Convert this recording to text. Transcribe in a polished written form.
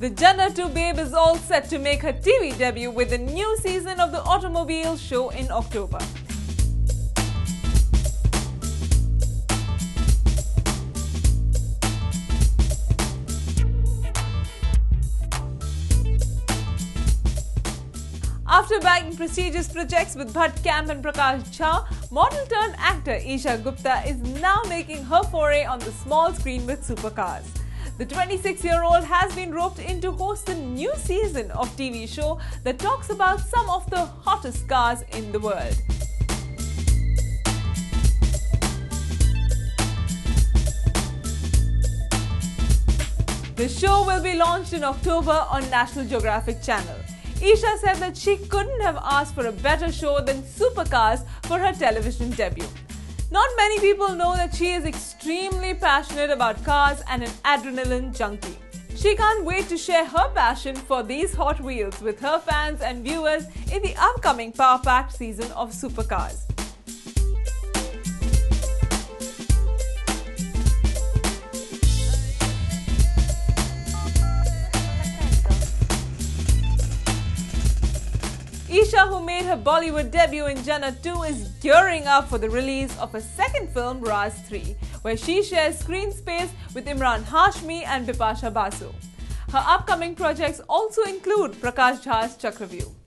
The Jannah 2 babe is all set to make her TV debut with a new season of the automobile show in October. After bagging prestigious projects with Bhatt Camp and Prakash Jha, model-turned-actor Esha Gupta is now making her foray on the small screen with supercars. The 26-year-old has been roped in to host a new season of TV show that talks about some of the hottest cars in the world. The show will be launched in October on National Geographic Channel. Esha said that she couldn't have asked for a better show than Supercars for her television debut. Not many people know that she is extremely passionate about cars and an adrenaline junkie. She can't wait to share her passion for these Hot Wheels with her fans and viewers in the upcoming power-packed season of Supercars. Esha, who made her Bollywood debut in Jannah 2, is gearing up for the release of a second film, Raz 3, where she shares screen space with Imran Hashmi and Bipasha Basu. Her upcoming projects also include Prakash Jha's Chakravyuh.